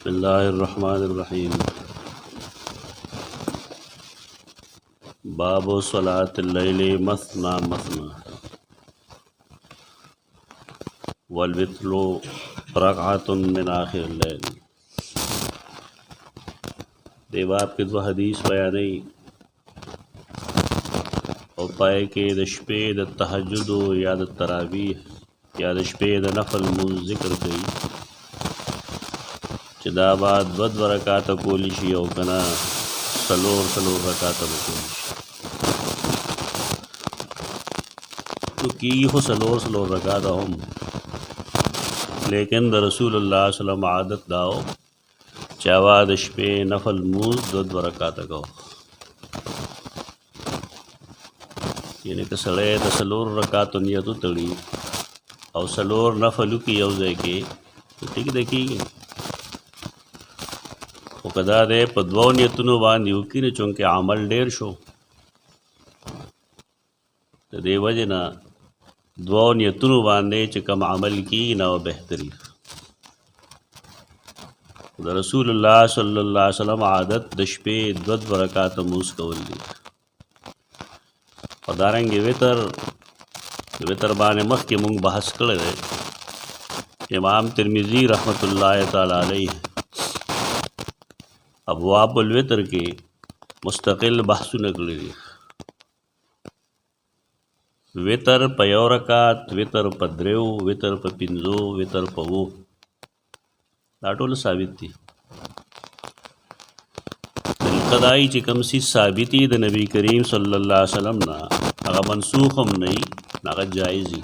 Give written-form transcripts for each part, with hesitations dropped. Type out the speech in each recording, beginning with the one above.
بسم الله الرحمن الرحيم. باب صلاة الليل مثنى مثنى والوتر ركعة من آخر الليل. دے باب کے دو حدیث بیانی او پائے کہ د شپې د تهجد یا د تراویح یا د شپې د نفل مون ذکر کوي چې دا بعد دو رکعاته کولی شي او کنا څلور رکعاته کولی شي. تو کی خو څلور رکعاته هم، لیکن د رسول الله صلی الله علیه وسلم عادت داو چې هغه د شپې نفل مون دو رکعاته کو، یعنی که سړی د څلور رکعاتو نیت وتړي او څلور نفلو کې یو ځای کې ټیک دی کېږي. خو که دا دی په دوو نیتونو باندې وکړي نو چونکې عمل ډېر شو، د دې وجې نه دوو نیتونو باندې چې کوم عمل کېږي نو بهتري. د رسول الله صلی الله علیه وسلم عادت د شپې دو رکعاته مونځ کول دي. او دارنګې وتر باندې مخکې مونږ بحث کړی دی. امام ترمذی رحمت الله تعالی علیه ابواب الوتر کې مستقل بحثونه کړي دي. وتر په یو رکعت، وتر په دریو، وتر په پنځو، وتر په اوو، دا ټول ثابت دي. قضائی چې کوم څیز ثابت دي د نبی کریم صلی الله علیه وسلم نه، هغه منسوخ هم نه وي، هغه جایز دي،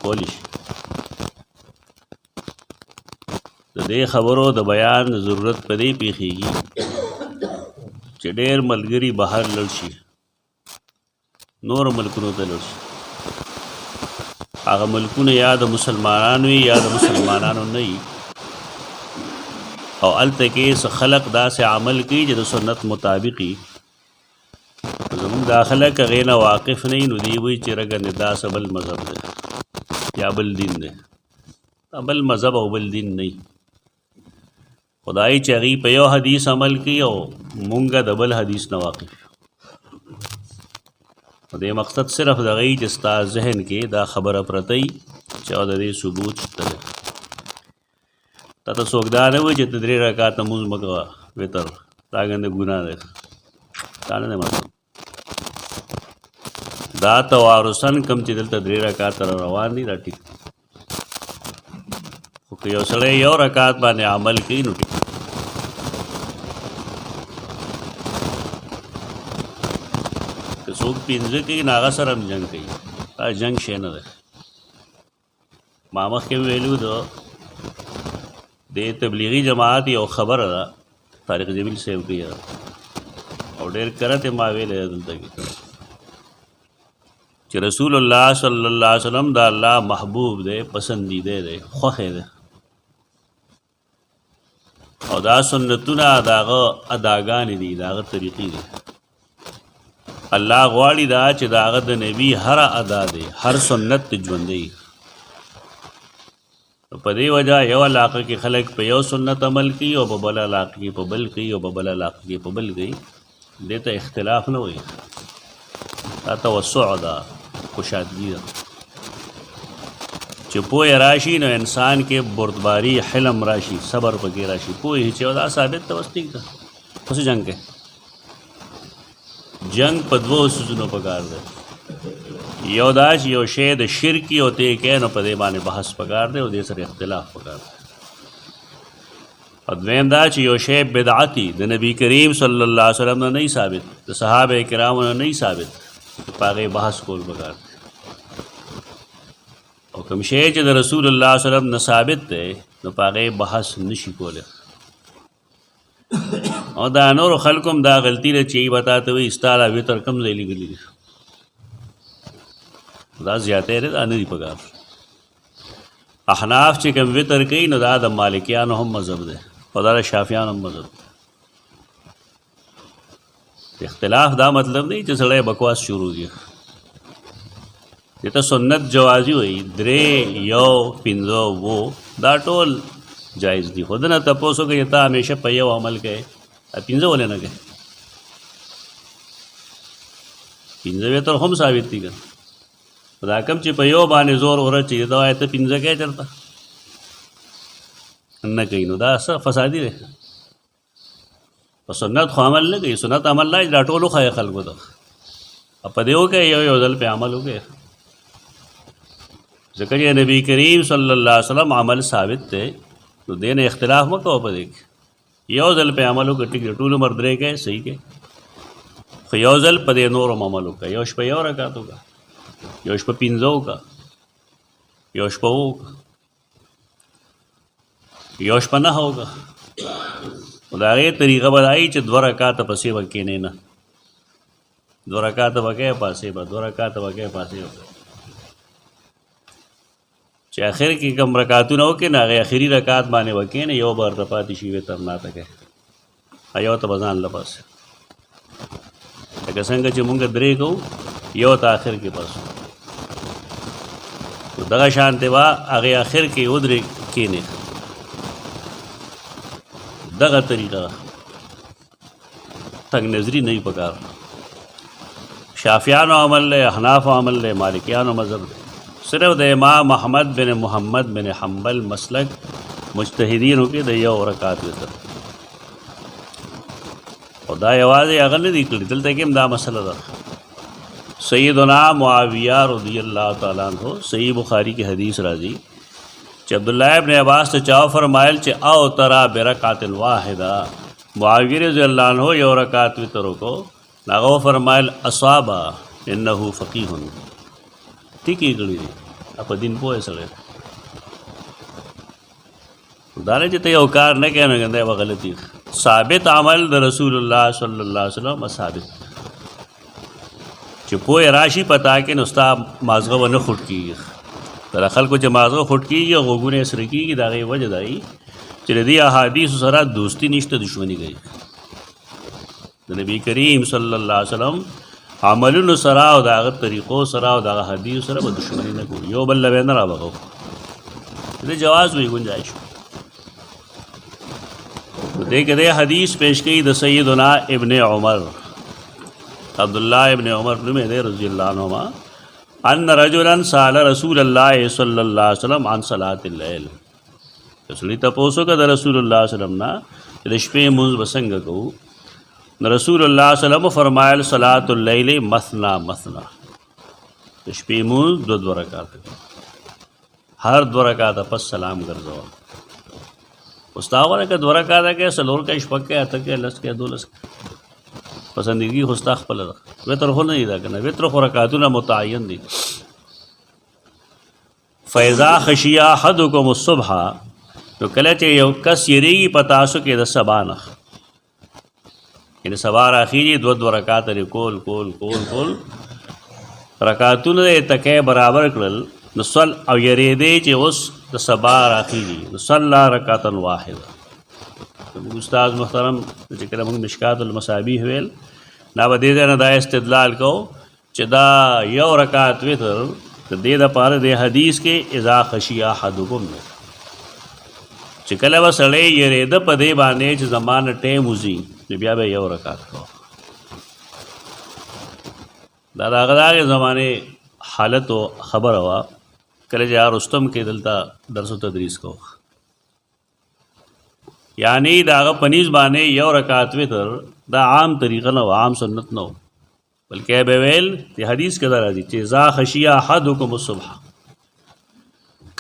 کولی شي. د دې خبرو د بیان ضرورت په دې پیښیږي چې ډېر ملګري بهر لاړ شي، نور ملکونو ته لاړ شي. هغه ملکونه یا د مسلمانانو وي یا د مسلمانانو نه وي، او هلته کې خلق داسې عمل کوي چې د سنت مطابق وي. زمونږ دا خلک هغې نه واقف نه وي، نو دوی وایي چې رګنې دا څه بل مذهب دی یا بل دین دی. بل مذهب او بل دین نه وي، خدای چې هغوی په یو حدیث عمل کوي او مونږ د بل حدیث نه واقف. دې مقصد صرف د هغوی چې ستا ذهن کې دا خبره پرته وي چې او د دې ثبوت شته دی. تا ته څوک دا نه وایي چې ته 3 رکعاته مونځ مه کوه وتر، دا ګنده ګناه دی. دا نه دی مطلب. دا توارثن کم چې دلته 3 رکعاته روان دي دا ټیک. خو که یو سړی یو رکعت باندې عمل کوي نو ټیک. که څوک 5 کوي نو هغه سره هم جنګ کوي. دا جنګ شی نه دی. ما مخکې ویلو د تبلیغی جماعت یو خبره ده، طارق جمیل صاحب کوي او ډېر کرت ما ویلی دلته کې چې رسول الله صلی الله علیه وسلم دا الله محبوب دی، پسندیده دی، خوښ دی. او دا سنتونه د هغه اداګانې دي، د هغه طریقې دي. الله غواړي دا چې د هغه د نبي هر ادا دی، هر سنت ژوندی. په دې وجه یو علاقه کې خلک په یو سنت عمل کوي او په بل علاقه کې په بل کوي او په بل علاقه کې په بل کوي. دې ته اختلاف نه وایي، دا توسع ده، خوشادګي ده. چې پوهه راشي نو انسان کې بردباري، حلم راشي، صبر پکې راشي. پوهه چې دا ثابت ته وستیک ده. اوس جنګ کې جنگ په دوو سيزونو پکار ده. یو دا چې یو شی د شرکی او ته کې نو په دې باندې بحث پکار دی او دې سره اختلاف پکار دی. او دویم دا چې یو شی بدعتي د نبی کریم صلی الله علیه وسلم نه ثابت، د صحابه کرامو نه ثابت، په هغې بحث کول پکار دی. او کوم شی چې د رسول الله صلی الله علیه وسلم نه ثابت دی نو په هغې بحث نشي کولی. او دا نور خلکو هم دا غلطي ده چې ای به تا ته وایي ستا دا وتر کوم ځای لیکلي دي. دا زیاتی دی، دا نه دي پکار. احناف چې کوم وتر کوي نو دا د مالکیانو هم مذهب دی او دا د شافعیانو هم مذهب دی. اختلاف دا مطلب نه چې سړی بکواس شروع کړي. دې ته سنت جوازي وایي. 3 1 5 2 دا ټول جایز دي. خو دنه تپوس وکړي ته همیشه په یو عمل کوې پنځه ولې نه کوې؟ پنځه وتر هم ثابت دي که دا کم چې په یو باندې زور ورچي دا وایي ته پنځه کوې چېرته نه کوي نو دا څه فسادي دی. په سنت خو عمل نه کوي. سنت عمل نه دا ټول وښایه خلکو ته په دې وکړئ یو ځل پې عمل وکړئ. ځکه چې نبي کریم صلی الله علیه وسلم عمل ثابت دی نو دې نه اختلاف مه کوه په دې کې. یو ځل پې عمل وکړه ټیک دی ټول عمر درې کوې صحیح کوې خو یو ځل په دې نور هم عمل وکړه. یو شپه یو رکعت وکړه یو شپه پنځه وکړه یو شپه اووه وکړه یو شپه نهه وکړه. خو د هغې طریقه به دا وي چې دوه رکعته پسې به کښېنې نه دوه رکعته به کوې پاسې به دوه رکعته به کوې پاسې به چې اخر کې کوم رکعتونه وکړې نو هغې اخري رکعت باندې به کښېنې یو به ورته پاتې شي وتر ناته کوې یو ته به ځان له پاسې لکه څنګه چې مونږ درې کوو یو ته آخر کې پس نو دغه شانتې به هغې آخر کې ودرې کښېنې دغه طریقه تنګ نظري نه وي پکار. شافعیانو عمل دی احنافو عمل دی مالکیانو مذهب دی. صرف د امام احمد بن محمد بن حنبل مسلک مجتهدینو کې د یو رکعت وتر او دا یوازې هغه نه دي کړي دلته کې هم دا مسله ده. سیدنا معاویہ رضی اللہ تعالیٰ عنہ صحیح بخاری کی حدیث راځي چې عبداللہ ابن عباس ته چا فرمایل چې او ترا برکعت واحده معاویہ رضی اللہ عنہ یو رکعت وتر وکړو هغه فرمایل اصابا انه فقیه ټیکې کړي دي په دین پوه سړی دا نه چې ته یو کار نه کوې نو دا به غلطي. ثابت عمل د رسول الله صلی الله علیه وسلم ثابت چې پوه راشي پتا کې نو ستا مازغه ونه خوټ کېږي. در خلکو چې مازغه خوټ کېږي غوږونه یې سره کېږي د هغې وجه دا وي چې د دې احادیثو سره دوستي نشته دشمني کوي. د نبي کریم صلی الله علیه وسلم عملونو سره او د هغه طریقو سره او د هغه حدیثو سره به دشمني نه کوو یو بل له به نه رابغو د جواز وي گنجائش. دې کې د حدیث پیش کړي د سیدنا ابن عمر عبداللہ ابن عمر نوم یې دی رضی الله عنهما ان رجلا سأل رسول الله صلی الله علیه وسلم عن صلاة الليل. رسول تپوس وکړه د رسول الله صلی الله علیه وسلم نه چې د شپې لمونځ به څنګه کوو. رسول الله صلی الله علیه وسلم فرمایل صلاة اللیل مثنا مثنا د شپې لمونځ دوه رکعاته هر دوه رکعاته پس سلام ګرځوه. اوس تا وګوره که دوه رکعاته کې څلور کې شپږ کې اته کې لس کې دولس پسندګي خو ستا خپله ده. وتر خو نه دي دا که نه وتر خو رکعتونه متعین دي. فاذا خشی احدکم الصبح نو کله چې یو کس یریږي په تاسو کې د سبا نه یعنې سبا راخیږي دوه رکعات لري کول رکعتونه یې تکې برابر کړل نو صل او یریدې چې اوس د سبا راخیږي نو صلی رکعتا واحده. استاد محترم چې کله موږ مشکات المصابیح ویل دا به دې ځای نه دا استدلال کو چې دا یو رکعت وتر د دې دپاره د حدیث کې اذا خشی احدکم چې کله به سړی یریده په دې باندې چې زما نه ټیم وځي نو بیا به یو رکعت کوه. دا د هغه د هغې زمانې حالت و خبره وه کله چې رستم کې دلته درس و تدریس کوه یعنی د هغه په نیز باندې یو رکعت وتر دا عام طریقه نه و عام سنت نه و بلکې به ویل د حدیث کې دا راځي چې اذا خشی احدکم الصبح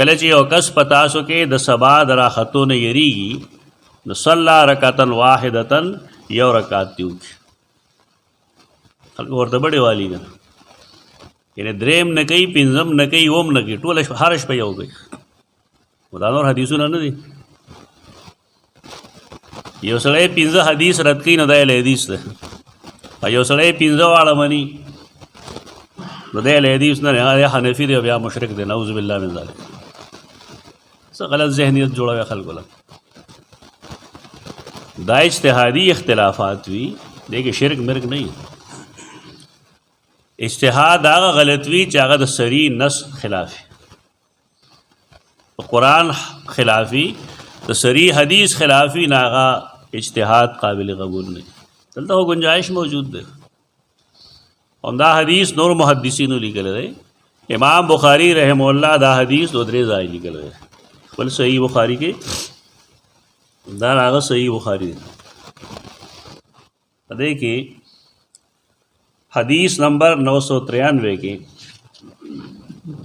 کله چې یو کس په تاسو کې د سبا د راختو نه یریږي نو صلی رکعتا واحدتا یو رکعت دې وکړي. خلکو ورته بډې والي ده یعنې درېم نه کوي پنځم نه کوي اوم نه کوي ټوله هره شپه یو کوي. دا نور حدیثونه نه دي. یو سړی پنځه حدیث رد کوي نو دا یې حدیث ده یو سړی پنځه واړه مني نو دا یې حدیث نه دی حنفي دی بیا مشرک دی نعوذ بالله من ذلک. څه غلط ذهنیت جوړوي خلکو له دا اجتهادي اختلافات وي دې کې شرک مرګ نه وي. اجتهاد هغه غلط وي چې هغه د صریح نص خلافي قرآن خلافي د د صریح حدیث خلافی ناغا اجتهاد قابل قبول نه دلته خو گنجائش موجود ده. دا حدیث نور محدثینو لیکل دی. امام بخاری رحم الله دا حدیث دو درې ځای لیکل دی. خپل صحیح بخاری کې دا هغه صحیح بخاری دی. دې کې حدیث نمبر 993 کې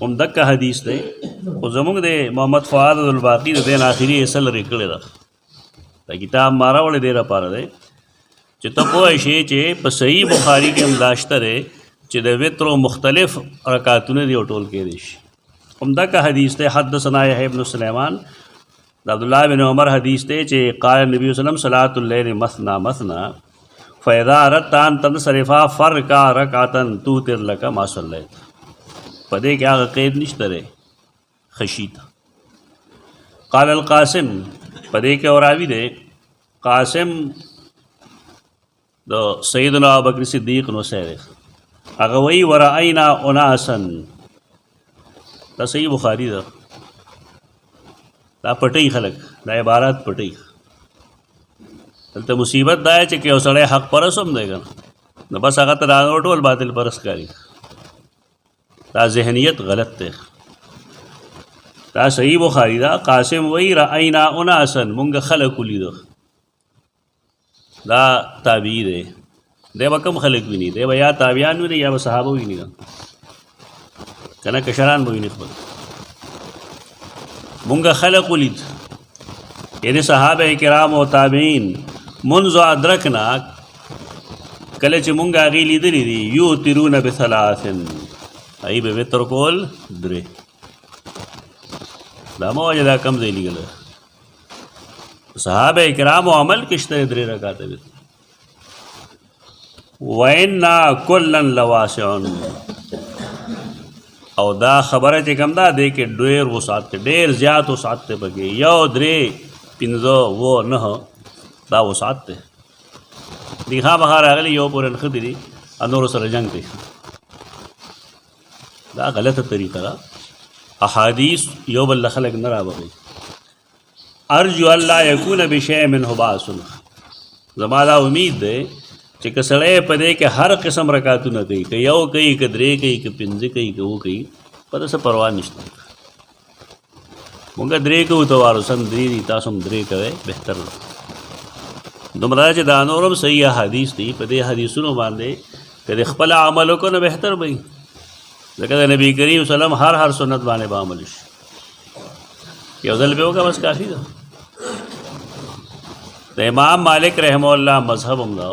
هم دغه حدیث دی. او زموږ د محمد فؤاد الباقی د دین آخري اصل لیکل دی. دا کتاب مارا ولې دی لپاره دی چې ته پوه شې چې په صحیح بخاری کې هم داشته دی چې د وتر مختلف رکعاتونه دی ټول کې دي شي. هم دغه حدیث دی. حدثنا یحیی بن سلیمان د عبد الله بن عمر حدیث دی چې قال نبی صلی الله علیه وسلم صلاۃ الليل مثنا مثنا فاذا اردت ان تنصرف فركع ركعه توتر لك ما صليت. پدې کې هغه قید نشته ری خشیت. قال القاسم پدې کې اوراوی دی قاسم د سیدنا ابوبکر صدیق نو سره هغه وی وراینا اناسن. دا صحیح بخاری دا پټي خلق دا عبارت پټي. دلته مصیبت دا چې یو سړی حق پرس هم دی کنه نو بس هغه ته دا ټول باطل پرس کوي. دا ذهنیت غلط دی. دا صحیح بخاری دا قاسم وی راینا اناسن مونږ خلق ولیدو. دا تابعی دی. دی به کم خلق ویني دی به یا تابعیان ویني یا به صحابه ویني کنه کشران به ویني. خپل مونږ خلق ولید یعنی صحابه کرام او تابعین منذ ادرکنا کله چې مونږ هغې لیدلي دي یوترون بثلاثن ای به وتر کول درې. دا مو وجه دا کم ځای لیکلی صحابه کرامو عمل کې شته درې رکعاته وتر. وَإِنَّا كُلًّا لَوَاسِعٌ او دا خبره چې کوم دا دی کې ډېر وسعت دی ډېر زیات وسعت دی پکې یو درې پنځه اووه نهه دا وسعت دی. دي خامخا راغلي یو پورې نښتې دي نورو سره جنګ کوي. دا غلطه طریقه ده. احادیث یو بل خلق نه رابغي. ارجو الله یکون بشیء منه باس. زما دا امید دی چې که سړی په دې کې هر قسم رکعتونه کوي که یو کوي که درې کوي که پنځه کوي که اووه کوي په ده څه پروا نشته. مونږ درې کوو ته وارثن درې دي تاسو هم درې کوئ بهتر ده. دومره چې دا نور هم صحیح احادیث دي په دې حدیثونو باندې که د خپل عمل وکړو نو بهتر به وي. ځکه د نبي کریم صلی الله علیه وسلم هر سنت باندې به عمل شي. یو ځل به وکړه بس کافي ده. د امام مالک رحمه الله مذهب هم دا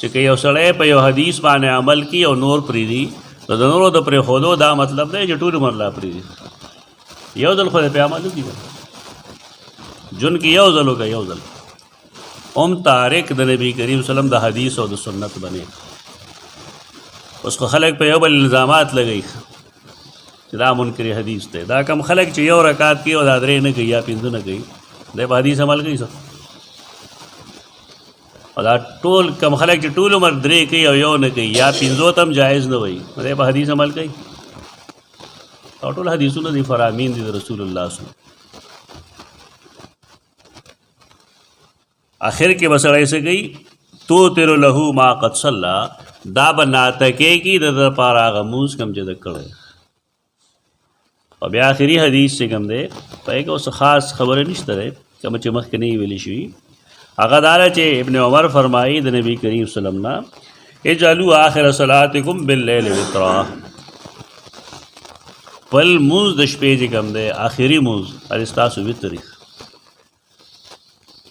چې که یو سړی په یو حدیث باندې عمل کی او نور پرېږدي نو د نورو د پرېښودو دا مطلب دی چې ټول عمر لا پرېږدي. یو ځل خو د پې عمل وکړي جون کې یو ځل وکړه یو ځل هم تارک د نبي کریم صلی الله علیه وسلم د حدیث او د سنت بنې. اوس خو خلک په یو بل الزامات لګوي چې دا منکر حدیث دی. دا کم خلک چې یو رکعت کوي او دا درې نه کوي یا پنځه نه کوي دی په حدیث عمل کوي څه. او دا ټول کم خلک چې ټول عمر درې کوي او یو نه کوي یا پنځو ته هم جایز نه وایي دی په حدیث عمل کوي. او ټول حدیثونه دي فرامین دي د رسول الله صلی الله علیه وسلم. آخر کې به سړی څه کوي توتر له ما قد صلی دا به ناتکې کې د دپاره هغه مونځ کوم چې ده کړی. او بیا آخري حدیث چې کوم دی په هغې کې اوس خاص خبره نشته دی کومه چې مخکې نه ویلې شوي. هغه دا ده چې ابن عمر فرمایي د نبي کریم صلی الله علیه وسلم نه اجعلوا آخر صلاتکم باللیل وترا. بل مونځ د شپې چې کوم دی آخري مونځ هغه ستاسو وتر وي.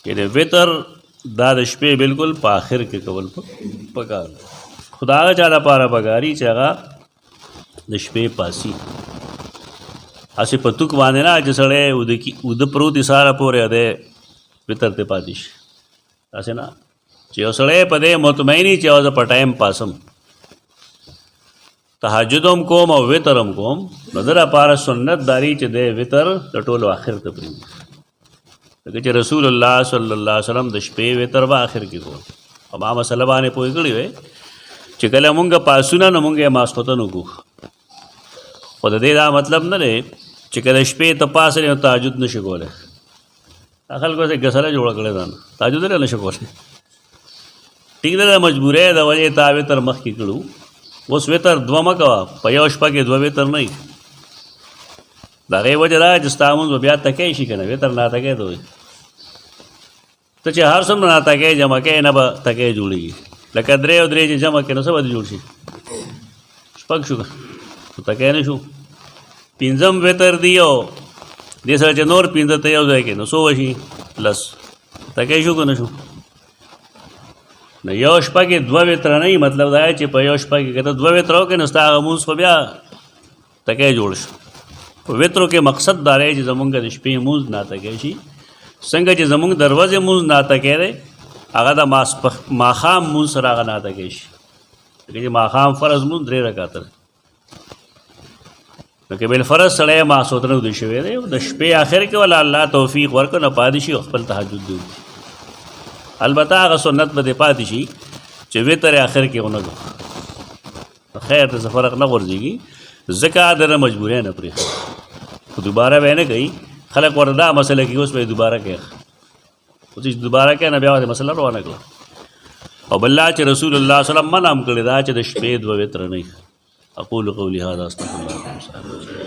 یعنې وتر دا د شپې بالکل په آخر کې کول پکار. خدا هغه چا دپاره پکاري چې هغه د شپې پاسي هسې په توک باندې نه چې سړی اوده پروت وي سهاره پورې دی وتر ته پاتې شي. داسې نه چې یو سړی په دې مطمئن وي چې زه په ټایم پاسم تهجد هم کوم او وتر هم کوم نو د دپاره سنت داري چې دی وتر د ټولو آخر ته پرېږدي. ځکه چې رسول الله صلی الله علیه وسلم د شپې وتر به آخر کې کول. او ما مسله باندې پوه کړی وی چې کله مونږ پاسونه نو مونږ یې ماسخوتن وکړو. خو د دې دا مطلب نه دی چې کله شپې ته پاس نو تهجد نشي کولی. خلکو څه ګسله جوړه کړې ده نه تهجد نه شو کولی ټیک ده مجبورۍ د وجې تا وتر مخکې کړو اوس وتر دوه مه کوه په یو شپه کې دوه وتر نه وي د هغې وجه دا چې ستا مونځ به بیا تکی شي که نه وتر ناتکی ته وایي ته چې هر څومره ناتکی جمع کوې نه به تکی جوړېږي لکه درې او درې چې جمع کړې نو څه به دې جوړ شي شپږ شو که تکی نه شو پنځم وتر دی او دې سره چې نور پنځه ته یو ځای کې نو څو وشي لس تکی شو که نه شو نو یو شپه کې دوه وتره نه وي مطلب دا چې په یو شپه کې که ته دوه وتره وکړې نو ستا هغه مونځ خو بیا تکی جوړ شو په وترو کې مقصد دا دی چې زمونږ د شپې مونځ ناتکی شي څنګه چې زمونږ د ورځې مونځ ناتکی دی هغه د ماښام مونځ سره هغه ناتکی شي ځکه چې ماښام فرض مونځ 3 رکعته دی نو که بالفرض سړی ماسوتنه ودې شوی دی د شپې آخر کې ولا الله توفیق ورکړه نه پاتې شي خپل تهجد دی البته هغه سنت به دې پاتې شي چې وتر آخر کې ونه کړو خیر ته څه فرق نه غورځېږي ځکه دنه مجبورۍ نه پرېښه خو دوباره به یې نه کوي خلک ورته دا مسله کوي اوس به یې دوباره کوي اوس چې دوباره کوي نه بیا ورته مسله روانه کړه او بل چې رسول الله صلی الله علیه وسلم منع هم کړی دا چې د شپې دوه وتره نه وي اقول قولي هذا استغفر الله